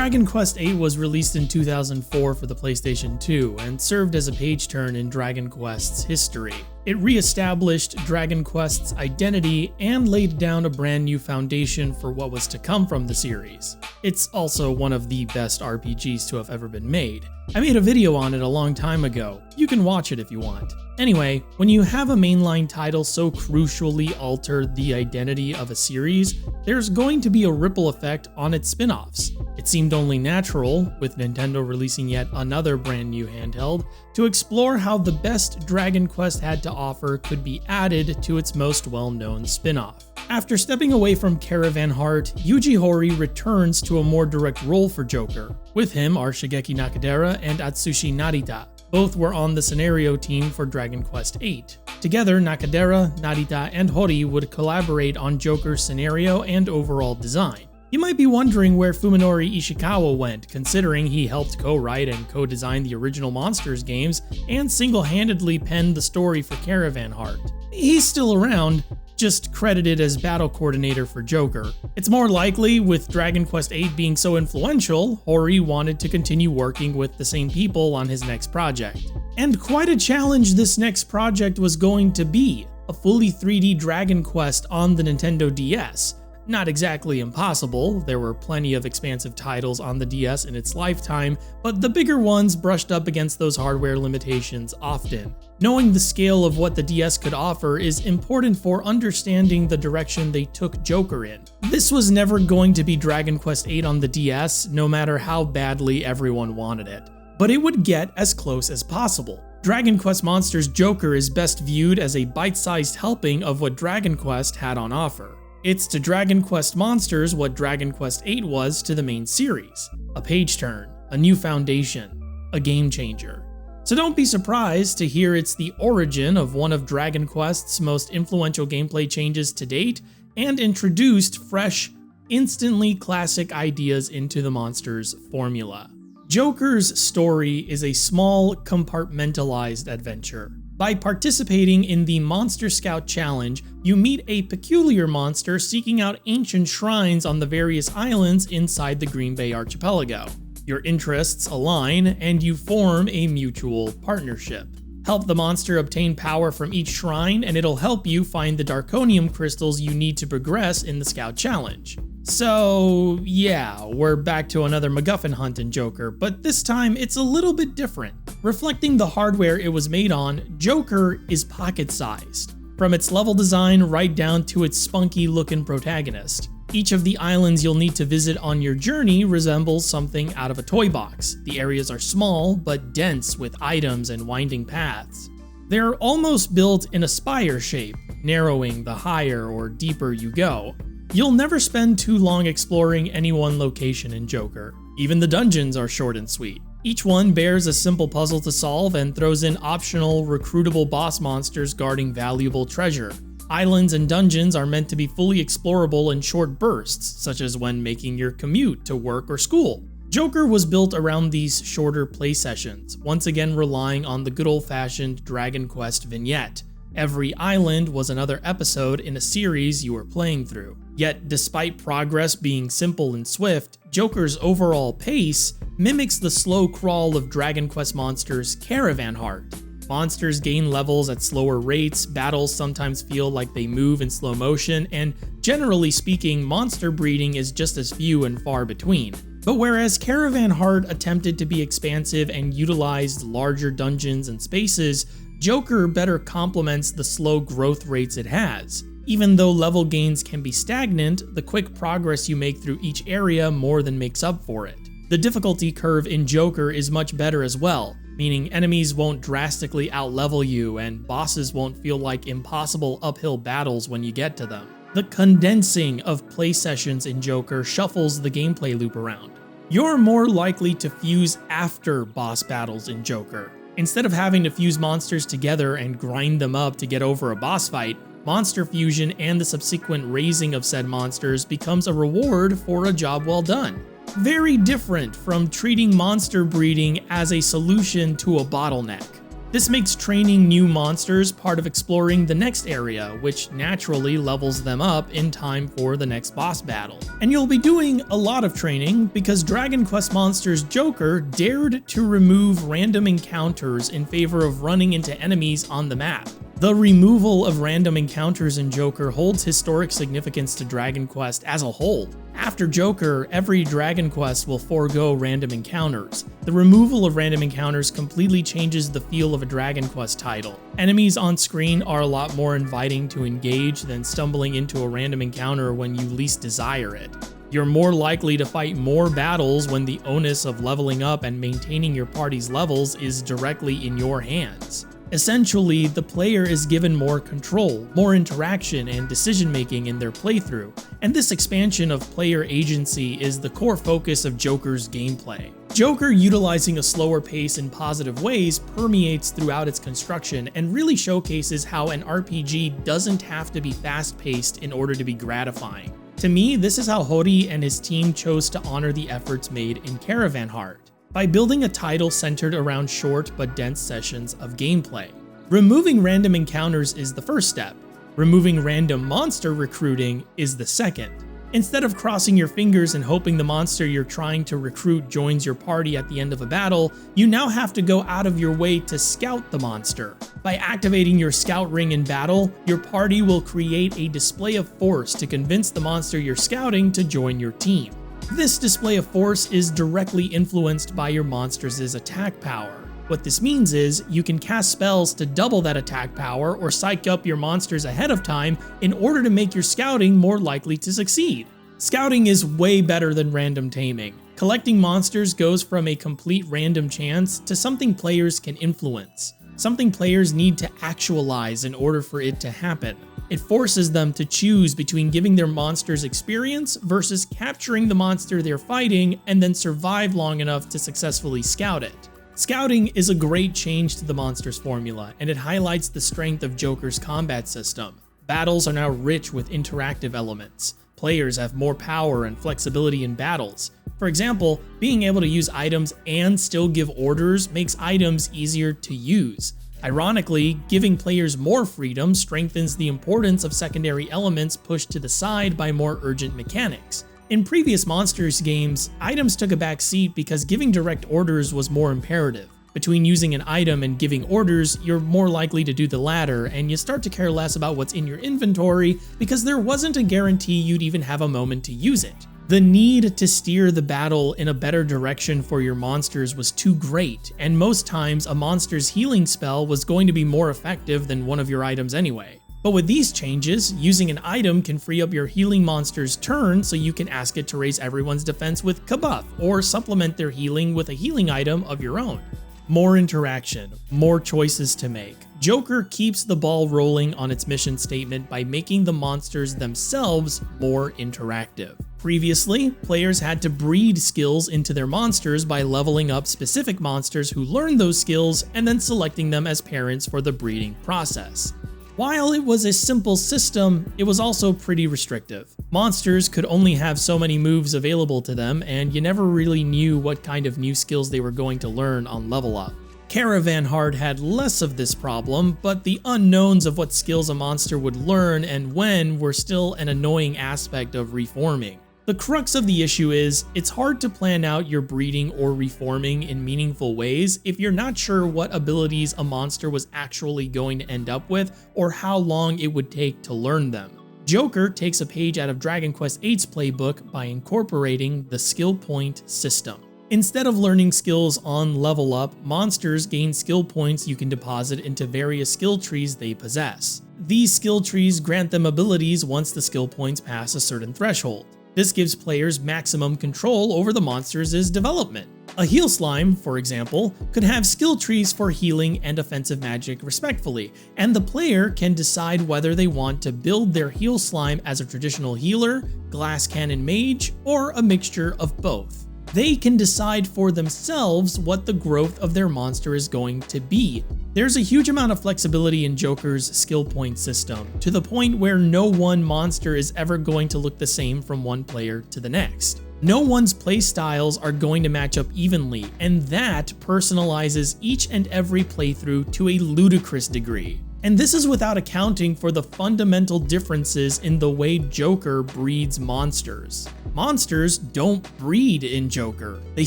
Dragon Quest VIII was released in 2004 for the PlayStation 2 and served as a page turn in Dragon Quest's history. It re-established Dragon Quest's identity and laid down a brand new foundation for what was to come from the series. It's also one of the best RPGs to have ever been made. I made a video on it a long time ago. You can watch it if you want. Anyway, when you have a mainline title so crucially alter the identity of a series, there's going to be a ripple effect on its spin-offs. It seemed only natural, with Nintendo releasing yet another brand new handheld, to explore how the best Dragon Quest had to offer could be added to its most well-known spin-off. After stepping away from Caravan Heart, Yuji Horii returns to a more direct role for Joker. With him are Shigeki Nakadera and Atsushi Narita. Both were on the scenario team for Dragon Quest VIII. Together, Nakadera, Narita, and Horii would collaborate on Joker's scenario and overall design. You might be wondering where Fuminori Ishikawa went, considering he helped co-write and co-design the original Monsters games and single-handedly penned the story for Caravan Heart. He's still around, just credited as battle coordinator for Joker. It's more likely, with Dragon Quest VIII being so influential, Horii wanted to continue working with the same people on his next project. And quite a challenge this next project was going to be, a fully 3D Dragon Quest on the Nintendo DS. Not exactly impossible, there were plenty of expansive titles on the DS in its lifetime, but the bigger ones brushed up against those hardware limitations often. Knowing the scale of what the DS could offer is important for understanding the direction they took Joker in. This was never going to be Dragon Quest VIII on the DS, no matter how badly everyone wanted it. But it would get as close as possible. Dragon Quest Monsters Joker is best viewed as a bite-sized helping of what Dragon Quest had on offer. It's to Dragon Quest Monsters what Dragon Quest VIII was to the main series. A page turn, a new foundation, a game changer. So don't be surprised to hear it's the origin of one of Dragon Quest's most influential gameplay changes to date, and introduced fresh, instantly classic ideas into the Monsters formula. Joker's story is a small, compartmentalized adventure. By participating in the Monster Scout Challenge, you meet a peculiar monster seeking out ancient shrines on the various islands inside the Green Bay Archipelago. Your interests align, and you form a mutual partnership. Help the monster obtain power from each shrine, and it'll help you find the Darkonium crystals you need to progress in the Scout Challenge. So yeah, we're back to another MacGuffin hunt in Joker, but this time it's a little bit different. Reflecting the hardware it was made on, Joker is pocket-sized, from its level design right down to its spunky-looking protagonist. Each of the islands you'll need to visit on your journey resembles something out of a toy box. The areas are small, but dense with items and winding paths. They're almost built in a spire shape, narrowing the higher or deeper you go. You'll never spend too long exploring any one location in Joker. Even the dungeons are short and sweet. Each one bears a simple puzzle to solve and throws in optional, recruitable boss monsters guarding valuable treasure. Islands and dungeons are meant to be fully explorable in short bursts, such as when making your commute to work or school. Joker was built around these shorter play sessions, once again relying on the good old-fashioned Dragon Quest vignette. Every island was another episode in a series you were playing through. Yet, despite progress being simple and swift, Joker's overall pace mimics the slow crawl of Dragon Quest Monsters' Caravan Heart. Monsters gain levels at slower rates, battles sometimes feel like they move in slow motion, and generally speaking, monster breeding is just as few and far between. But whereas Caravan Heart attempted to be expansive and utilized larger dungeons and spaces, Joker better complements the slow growth rates it has. Even though level gains can be stagnant, the quick progress you make through each area more than makes up for it. The difficulty curve in Joker is much better as well, meaning enemies won't drastically outlevel you and bosses won't feel like impossible uphill battles when you get to them. The condensing of play sessions in Joker shuffles the gameplay loop around. You're more likely to fuse after boss battles in Joker. Instead of having to fuse monsters together and grind them up to get over a boss fight, monster fusion and the subsequent raising of said monsters becomes a reward for a job well done. Very different from treating monster breeding as a solution to a bottleneck. This makes training new monsters part of exploring the next area, which naturally levels them up in time for the next boss battle. And you'll be doing a lot of training because Dragon Quest Monsters Joker dared to remove random encounters in favor of running into enemies on the map. The removal of random encounters in Joker holds historic significance to Dragon Quest as a whole. After Joker, every Dragon Quest will forego random encounters. The removal of random encounters completely changes the feel of a Dragon Quest title. Enemies on screen are a lot more inviting to engage than stumbling into a random encounter when you least desire it. You're more likely to fight more battles when the onus of leveling up and maintaining your party's levels is directly in your hands. Essentially, the player is given more control, more interaction, and decision-making in their playthrough, and this expansion of player agency is the core focus of Joker's gameplay. Joker, utilizing a slower pace in positive ways, permeates throughout its construction and really showcases how an RPG doesn't have to be fast-paced in order to be gratifying. To me, this is how Hori and his team chose to honor the efforts made in Caravan Heart, by building a title centered around short but dense sessions of gameplay. Removing random encounters is the first step. Removing random monster recruiting is the second. Instead of crossing your fingers and hoping the monster you're trying to recruit joins your party at the end of a battle, you now have to go out of your way to scout the monster. By activating your scout ring in battle, your party will create a display of force to convince the monster you're scouting to join your team. This display of force is directly influenced by your monster's attack power. What this means is, you can cast spells to double that attack power or psych up your monsters ahead of time in order to make your scouting more likely to succeed. Scouting is way better than random taming. Collecting monsters goes from a complete random chance to something players can influence. Something players need to actualize in order for it to happen. It forces them to choose between giving their monsters experience versus capturing the monster they're fighting and then survive long enough to successfully scout it. Scouting is a great change to the monsters formula, and it highlights the strength of Joker's combat system. Battles are now rich with interactive elements. Players have more power and flexibility in battles. For example, being able to use items and still give orders makes items easier to use. Ironically, giving players more freedom strengthens the importance of secondary elements pushed to the side by more urgent mechanics. In previous Monsters games, items took a back seat because giving direct orders was more imperative. Between using an item and giving orders, you're more likely to do the latter, and you start to care less about what's in your inventory because there wasn't a guarantee you'd even have a moment to use it. The need to steer the battle in a better direction for your monsters was too great, and most times a monster's healing spell was going to be more effective than one of your items anyway. But with these changes, using an item can free up your healing monster's turn so you can ask it to raise everyone's defense with Kabuff, or supplement their healing with a healing item of your own. More interaction, more choices to make. Joker keeps the ball rolling on its mission statement by making the monsters themselves more interactive. Previously, players had to breed skills into their monsters by leveling up specific monsters who learned those skills and then selecting them as parents for the breeding process. While it was a simple system, it was also pretty restrictive. Monsters could only have so many moves available to them, and you never really knew what kind of new skills they were going to learn on level up. Caravan Heart had less of this problem, but the unknowns of what skills a monster would learn and when were still an annoying aspect of reforming. The crux of the issue is, it's hard to plan out your breeding or reforming in meaningful ways if you're not sure what abilities a monster was actually going to end up with or how long it would take to learn them. Joker takes a page out of Dragon Quest VIII's playbook by incorporating the skill point system. Instead of learning skills on level up, monsters gain skill points you can deposit into various skill trees they possess. These skill trees grant them abilities once the skill points pass a certain threshold. This gives players maximum control over the monsters' development. A heal slime, for example, could have skill trees for healing and offensive magic respectively, and the player can decide whether they want to build their heal slime as a traditional healer, glass cannon mage, or a mixture of both. They can decide for themselves what the growth of their monster is going to be. There's a huge amount of flexibility in Joker's skill point system, to the point where no one monster is ever going to look the same from one player to the next. No one's playstyles are going to match up evenly, and that personalizes each and every playthrough to a ludicrous degree. And this is without accounting for the fundamental differences in the way Joker breeds monsters. Monsters don't breed in Joker, they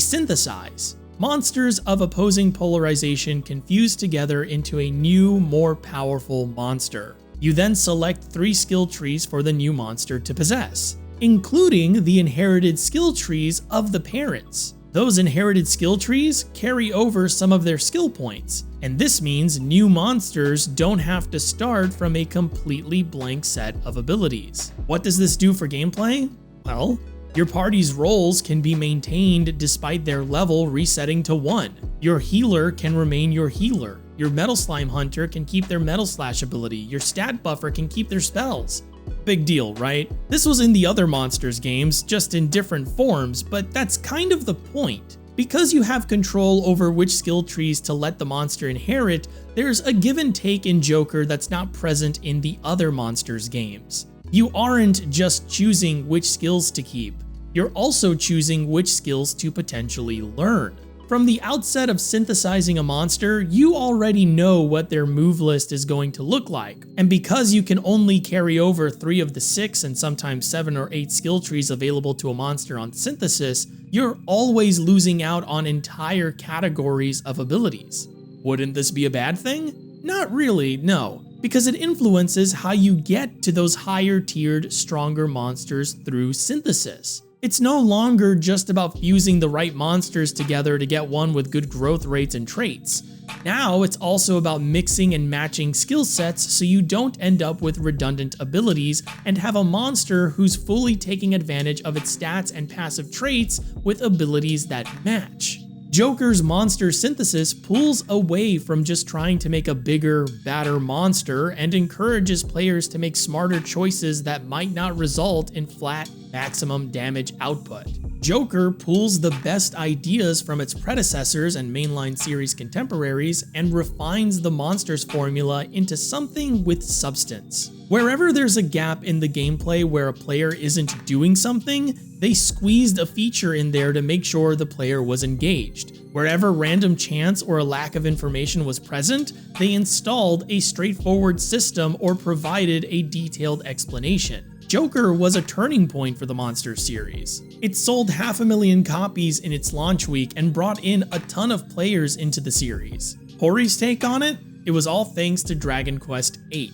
synthesize. Monsters of opposing polarization can fuse together into a new, more powerful monster. You then select 3 skill trees for the new monster to possess, including the inherited skill trees of the parents. Those inherited skill trees carry over some of their skill points, and this means new monsters don't have to start from a completely blank set of abilities. What does this do for gameplay? Well, your party's roles can be maintained despite their level resetting to 1. Your healer can remain your healer. Your Metal Slime Hunter can keep their Metal Slash ability. Your Stat Buffer can keep their spells. Big deal, right? This was in the other Monsters games, just in different forms, but that's kind of the point. Because you have control over which skill trees to let the monster inherit, there's a give and take in Joker that's not present in the other Monsters games. You aren't just choosing which skills to keep, you're also choosing which skills to potentially learn. From the outset of synthesizing a monster, you already know what their move list is going to look like, and because you can only carry over 3 of the 6 and sometimes 7 or 8 skill trees available to a monster on synthesis, you're always losing out on entire categories of abilities. Wouldn't this be a bad thing? Not really, no, because it influences how you get to those higher tiered, stronger monsters through synthesis. It's no longer just about fusing the right monsters together to get one with good growth rates and traits. Now it's also about mixing and matching skill sets so you don't end up with redundant abilities and have a monster who's fully taking advantage of its stats and passive traits with abilities that match. Joker's monster synthesis pulls away from just trying to make a bigger, badder monster and encourages players to make smarter choices that might not result in flat, maximum damage output. Joker pulls the best ideas from its predecessors and mainline series contemporaries and refines the monsters formula into something with substance. Wherever there's a gap in the gameplay where a player isn't doing something, they squeezed a feature in there to make sure the player was engaged. Wherever random chance or a lack of information was present, they installed a straightforward system or provided a detailed explanation. Joker was a turning point for the Monsters series. It sold 500,000 copies in its launch week and brought in a ton of players into the series. Hori's take on it? It was all thanks to Dragon Quest VIII.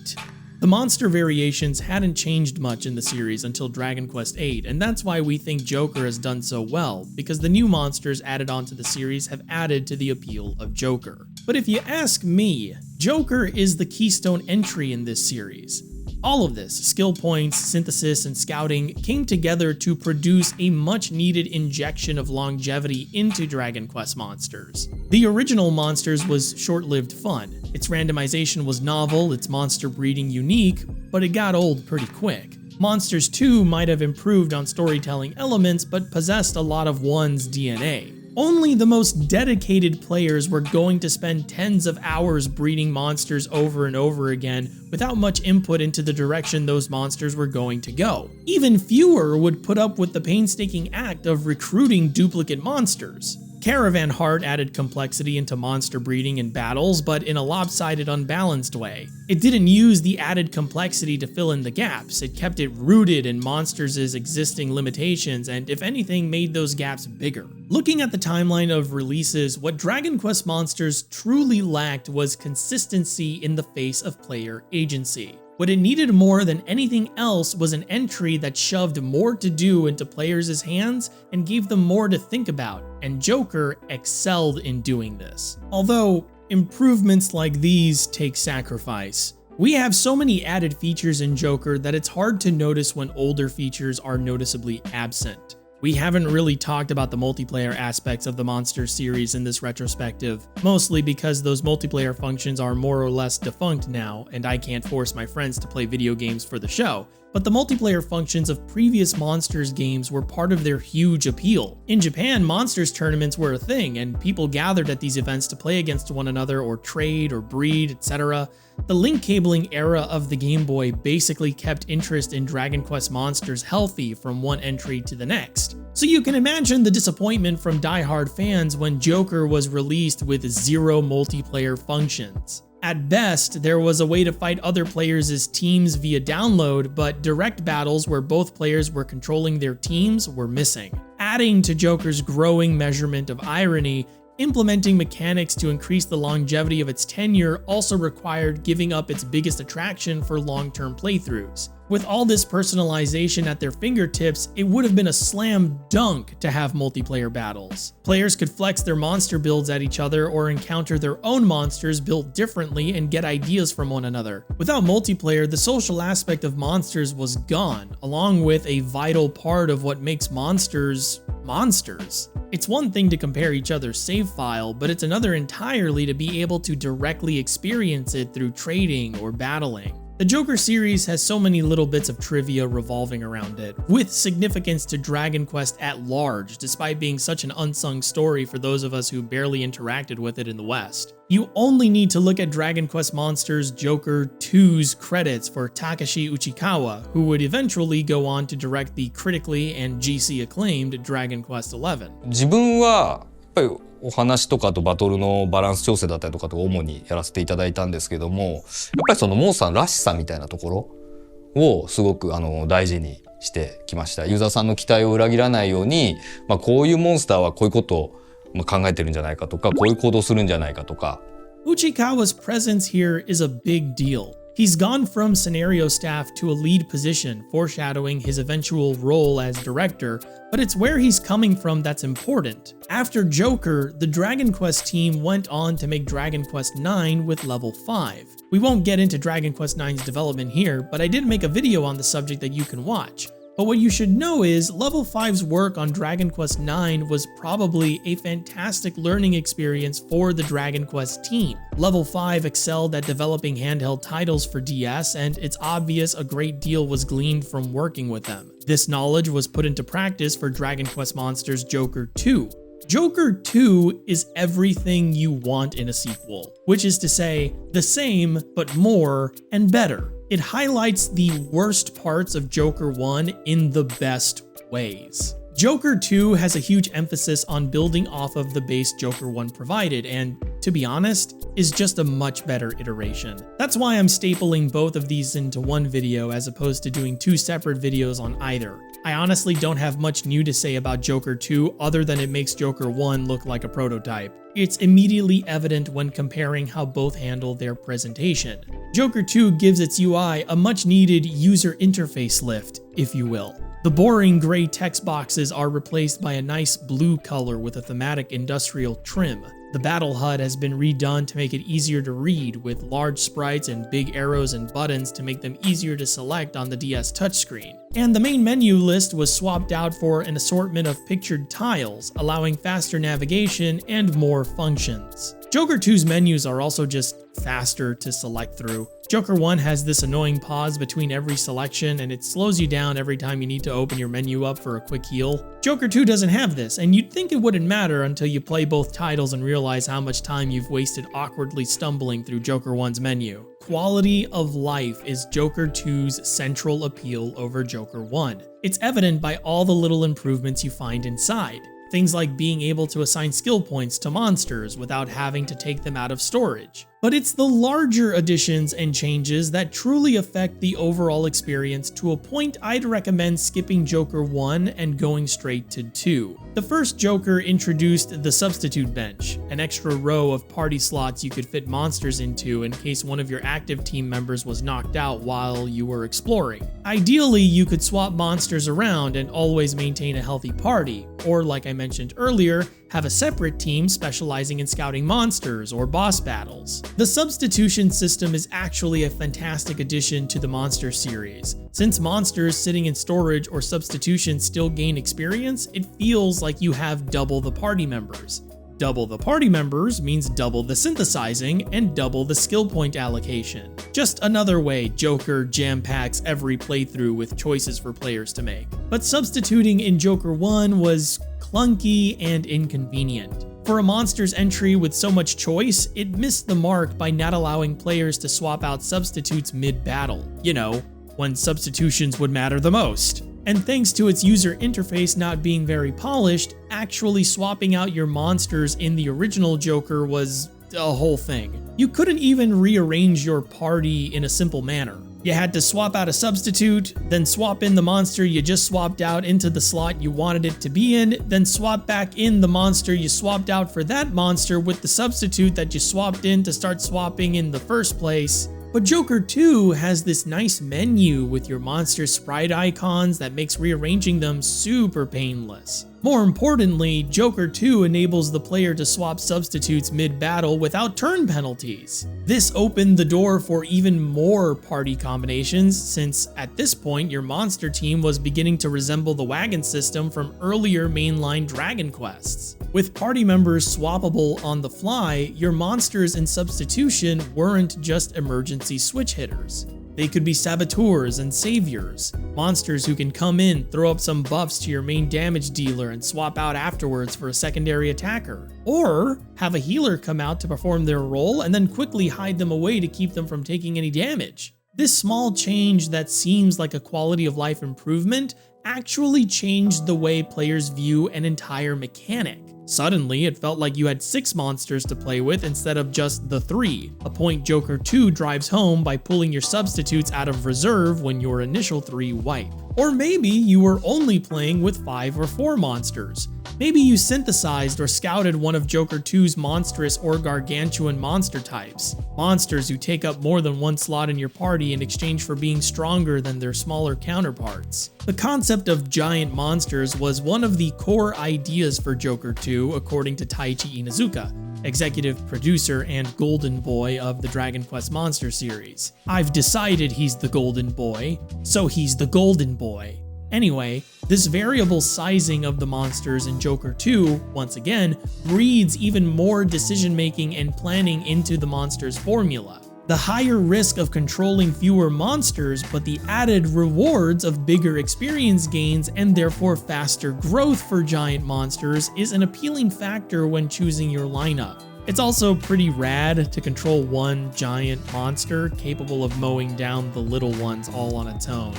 The monster variations hadn't changed much in the series until Dragon Quest VIII, and that's why we think Joker has done so well, because the new monsters added onto the series have added to the appeal of Joker. But if you ask me, Joker is the keystone entry in this series. All of this, skill points, synthesis, and scouting, came together to produce a much-needed injection of longevity into Dragon Quest monsters. The original Monsters was short-lived fun. Its randomization was novel, its monster breeding unique, but it got old pretty quick. Monsters 2 might have improved on storytelling elements, but possessed a lot of 1's DNA. Only the most dedicated players were going to spend tens of hours breeding monsters over and over again without much input into the direction those monsters were going to go. Even fewer would put up with the painstaking act of recruiting duplicate monsters. Caravan Heart added complexity into monster breeding and battles, but in a lopsided, unbalanced way. It didn't use the added complexity to fill in the gaps, it kept it rooted in monsters' existing limitations and, if anything, made those gaps bigger. Looking at the timeline of releases, what Dragon Quest Monsters truly lacked was consistency in the face of player agency. What it needed more than anything else was an entry that shoved more to do into players' hands and gave them more to think about, and Joker excelled in doing this. Although, improvements like these take sacrifice. We have so many added features in Joker that it's hard to notice when older features are noticeably absent. We haven't really talked about the multiplayer aspects of the Monsters series in this retrospective, mostly because those multiplayer functions are more or less defunct now, and I can't force my friends to play video games for the show. but the multiplayer functions of previous Monsters games were part of their huge appeal. In Japan, Monsters tournaments were a thing, and people gathered at these events to play against one another or trade or breed, etc. The link cabling era of the Game Boy basically kept interest in Dragon Quest Monsters healthy from one entry to the next. So you can imagine the disappointment from die-hard fans when Joker was released with 0 multiplayer functions. At best, there was a way to fight other players as teams via download, but direct battles where both players were controlling their teams were missing. Adding to Joker's growing measurement of irony, implementing mechanics to increase the longevity of its tenure also required giving up its biggest attraction for long-term playthroughs. With all this personalization at their fingertips, it would have been a slam dunk to have multiplayer battles. Players could flex their monster builds at each other or encounter their own monsters built differently and get ideas from one another. Without multiplayer, the social aspect of Monsters was gone, along with a vital part of what makes Monsters monsters. It's one thing to compare each other's save file, but it's another entirely to be able to directly experience it through trading or battling. The Joker series has so many little bits of trivia revolving around it, with significance to Dragon Quest at large, despite being such an unsung story for those of us who barely interacted with it in the West. You only need to look at Dragon Quest Monsters Joker 2's credits for Takashi Uchikawa, who would eventually go on to direct the critically and GC acclaimed Dragon Quest XI. 自分はやっぱりお話とかとバトルのバランス調整だったりとかと主にやらせていただいたんですけども、やっぱりそのモンスターらしさみたいなところをすごく大事にしてきました。ユーザーさんの期待を裏切らないように、こういうモンスターはこういうことを考えてるんじゃないかとか、こういう行動するんじゃないかとか。Uchikawa's presence here is a big deal. He's gone from scenario staff to a lead position, foreshadowing his eventual role as director, but it's where he's coming from that's important. After Joker, the Dragon Quest team went on to make Dragon Quest IX with Level 5. We won't get into Dragon Quest IX's development here, but I did make a video on the subject that you can watch. But what you should know is Level 5's work on Dragon Quest IX was probably a fantastic learning experience for the Dragon Quest team. Level 5 excelled at developing handheld titles for DS, and it's obvious a great deal was gleaned from working with them. This knowledge was put into practice for Dragon Quest Monsters Joker 2. Joker 2 is everything you want in a sequel, which is to say, the same, but more and better. It highlights the worst parts of Joker 1 in the best ways. Joker 2 has a huge emphasis on building off of the base Joker 1 provided, and to be honest, is just a much better iteration. That's why I'm stapling both of these into one video as opposed to doing 2 separate videos on either. I honestly don't have much new to say about Joker 2 other than it makes Joker 1 look like a prototype. It's immediately evident when comparing how both handle their presentation. Joker 2 gives its UI a much needed user interface lift, if you will. The boring gray text boxes are replaced by a nice blue color with a thematic industrial trim. The battle HUD has been redone to make it easier to read, with large sprites and big arrows and buttons to make them easier to select on the DS touchscreen. And the main menu list was swapped out for an assortment of pictured tiles, allowing faster navigation and more functions. Joker 2's menus are also just faster to select through. Joker 1 has this annoying pause between every selection, and it slows you down every time you need to open your menu up for a quick heal. Joker 2 doesn't have this, and you'd think it wouldn't matter until you play both titles and realize how much time you've wasted awkwardly stumbling through Joker 1's menu. Quality of life is Joker 2's central appeal over Joker 1. It's evident by all the little improvements you find inside. Things like being able to assign skill points to monsters without having to take them out of storage. But it's the larger additions and changes that truly affect the overall experience, to a point I'd recommend skipping Joker 1 and going straight to 2. The first Joker introduced the Substitute Bench, an extra row of party slots you could fit monsters into in case one of your active team members was knocked out while you were exploring. Ideally, you could swap monsters around and always maintain a healthy party, or like I mentioned earlier, have a separate team specializing in scouting monsters or boss battles. The substitution system is actually a fantastic addition to the Monster series. Since monsters sitting in storage or substitution still gain experience, it feels like you have double the party members. Double the party members means double the synthesizing and double the skill point allocation. Just another way Joker jam-packs every playthrough with choices for players to make. But substituting in Joker 1 was clunky and inconvenient. For a monster's entry with so much choice, it missed the mark by not allowing players to swap out substitutes mid-battle. You know, when substitutions would matter the most. And thanks to its user interface not being very polished, actually swapping out your monsters in the original Joker was a whole thing. You couldn't even rearrange your party in a simple manner. You had to swap out a substitute, then swap in the monster you just swapped out into the slot you wanted it to be in, then swap back in the monster you swapped out for that monster with the substitute that you swapped in to start swapping in the first place. But Joker 2 has this nice menu with your monster sprite icons that makes rearranging them super painless. More importantly, Joker 2 enables the player to swap substitutes mid-battle without turn penalties. This opened the door for even more party combinations, since at this point your monster team was beginning to resemble the wagon system from earlier mainline Dragon Quests. With party members swappable on the fly, your monsters in Substitution weren't just emergency switch hitters. They could be saboteurs and saviors, monsters who can come in, throw up some buffs to your main damage dealer and swap out afterwards for a secondary attacker. Or have a healer come out to perform their role and then quickly hide them away to keep them from taking any damage. This small change that seems like a quality of life improvement actually changed the way players view an entire mechanic. Suddenly, it felt like you had 6 monsters to play with instead of just the 3, a point Joker 2 drives home by pulling your substitutes out of reserve when your initial 3 wipe. Or maybe you were only playing with 5 or 4 monsters. Maybe you synthesized or scouted one of Joker 2's monstrous or gargantuan monster types, monsters who take up more than one slot in your party in exchange for being stronger than their smaller counterparts. The concept of giant monsters was one of the core ideas for Joker 2, according to Taichi Inuzuka, executive producer and golden boy of the Dragon Quest Monster series. I've decided he's the golden boy, so he's the golden boy. Anyway, this variable sizing of the monsters in Joker 2, once again, breeds even more decision-making and planning into the monster's formula. The higher risk of controlling fewer monsters, but the added rewards of bigger experience gains and therefore faster growth for giant monsters is an appealing factor when choosing your lineup. It's also pretty rad to control one giant monster capable of mowing down the little ones all on its own.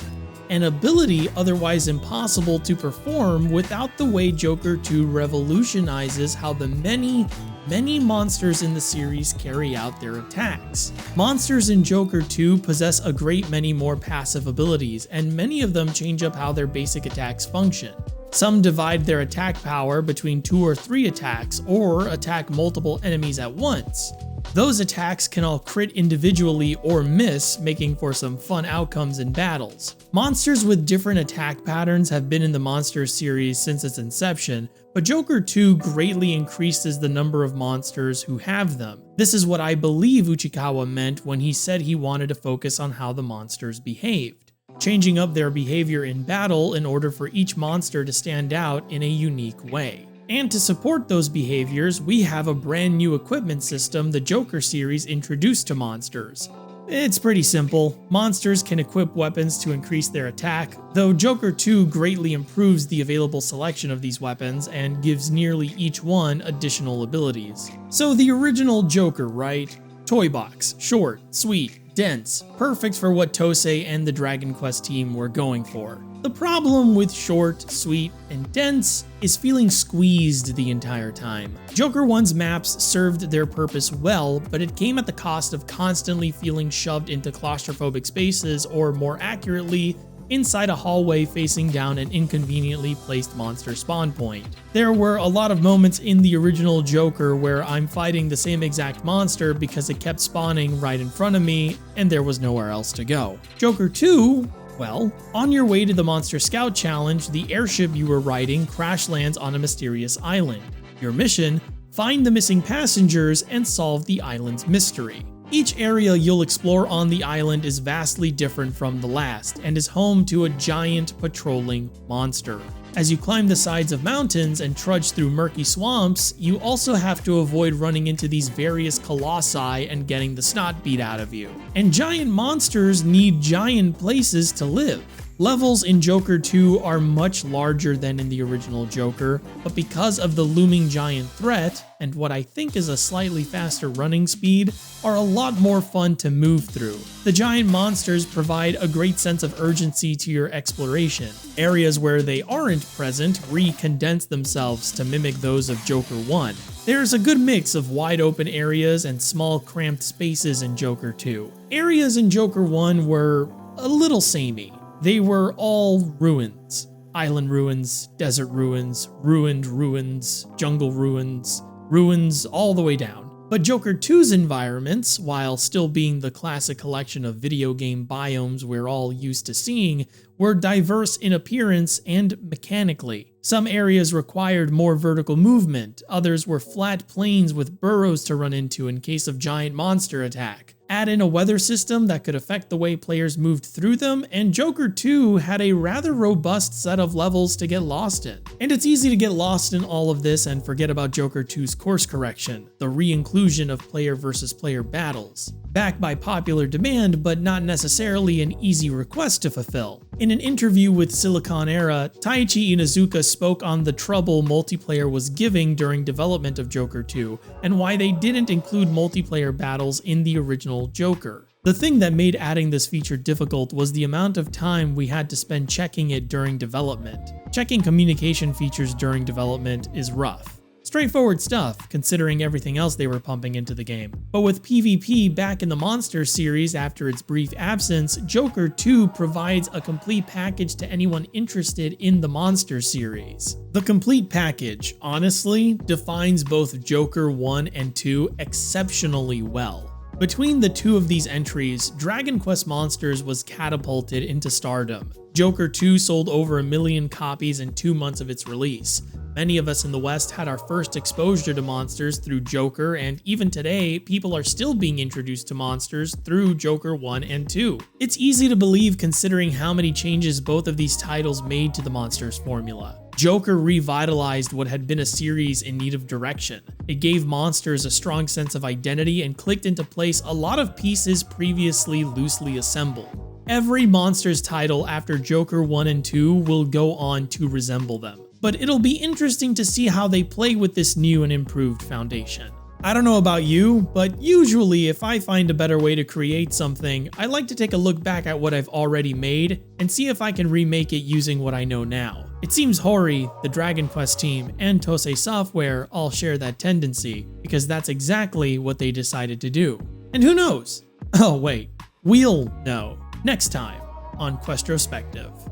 An ability otherwise impossible to perform without the way Joker 2 revolutionizes how the many monsters in the series carry out their attacks. Monsters in Joker 2 possess a great many more passive abilities, and many of them change up how their basic attacks function. Some divide their attack power between 2 or 3 attacks, or attack multiple enemies at once. Those attacks can all crit individually or miss, making for some fun outcomes in battles. Monsters with different attack patterns have been in the Monsters series since its inception, but Joker 2 greatly increases the number of monsters who have them. This is what I believe Uchikawa meant when he said he wanted to focus on how the monsters behaved, changing up their behavior in battle in order for each monster to stand out in a unique way. And to support those behaviors, we have a brand new equipment system the Joker series introduced to monsters. It's pretty simple. Monsters can equip weapons to increase their attack, though Joker 2 greatly improves the available selection of these weapons and gives nearly each one additional abilities. So the original Joker, right? Toy box, short, sweet, dense, perfect for what Tosei and the Dragon Quest team were going for. The problem with short, sweet, and dense is feeling squeezed the entire time. Joker 1's maps served their purpose well, but it came at the cost of constantly feeling shoved into claustrophobic spaces, or more accurately, inside a hallway facing down an inconveniently placed monster spawn point. There were a lot of moments in the original Joker where I'm fighting the same exact monster because it kept spawning right in front of me, and there was nowhere else to go. Joker 2, well, on your way to the Monster Scout Challenge, the airship you were riding crash lands on a mysterious island. Your mission: find the missing passengers and solve the island's mystery. Each area you'll explore on the island is vastly different from the last, and is home to a giant patrolling monster. As you climb the sides of mountains and trudge through murky swamps, you also have to avoid running into these various colossi and getting the snot beat out of you. And giant monsters need giant places to live. Levels in Joker 2 are much larger than in the original Joker, but because of the looming giant threat, and what I think is a slightly faster running speed, are a lot more fun to move through. The giant monsters provide a great sense of urgency to your exploration. Areas where they aren't present recondense themselves to mimic those of Joker 1. There's a good mix of wide open areas and small cramped spaces in Joker 2. Areas in Joker 1 were a little samey. They were all ruins. Island ruins, desert ruins, ruined ruins, jungle ruins, ruins all the way down. But Joker 2's environments, while still being the classic collection of video game biomes we're all used to seeing, were diverse in appearance and mechanically. Some areas required more vertical movement, others were flat plains with burrows to run into in case of giant monster attack. Add in a weather system that could affect the way players moved through them, and Joker 2 had a rather robust set of levels to get lost in. And it's easy to get lost in all of this and forget about Joker 2's course correction, the re-inclusion of player versus player battles. Backed by popular demand, but not necessarily an easy request to fulfill. In an interview with Silicon Era, Taichi Inuzuka spoke on the trouble multiplayer was giving during development of Joker 2, and why they didn't include multiplayer battles in the original Joker. The thing that made adding this feature difficult was the amount of time we had to spend checking it during development. Checking communication features during development is rough. Straightforward stuff, considering everything else they were pumping into the game. But with PvP back in the Monster series after its brief absence, Joker 2 provides a complete package to anyone interested in the Monster series. The complete package, honestly, defines both Joker 1 and 2 exceptionally well. Between the two of these entries, Dragon Quest Monsters was catapulted into stardom. Joker 2 sold over 1 million copies in 2 months of its release. Many of us in the West had our first exposure to monsters through Joker, and even today, people are still being introduced to monsters through Joker 1 and 2. It's easy to believe considering how many changes both of these titles made to the Monsters formula. Joker revitalized what had been a series in need of direction. It gave monsters a strong sense of identity and clicked into place a lot of pieces previously loosely assembled. Every Monsters title after Joker 1 and 2 will go on to resemble them, but it'll be interesting to see how they play with this new and improved foundation. I don't know about you, but usually if I find a better way to create something, I like to take a look back at what I've already made and see if I can remake it using what I know now. It seems Hori, the Dragon Quest team, and Tosei Software all share that tendency, because that's exactly what they decided to do. And who knows? Oh wait, we'll know next time on Questrospective.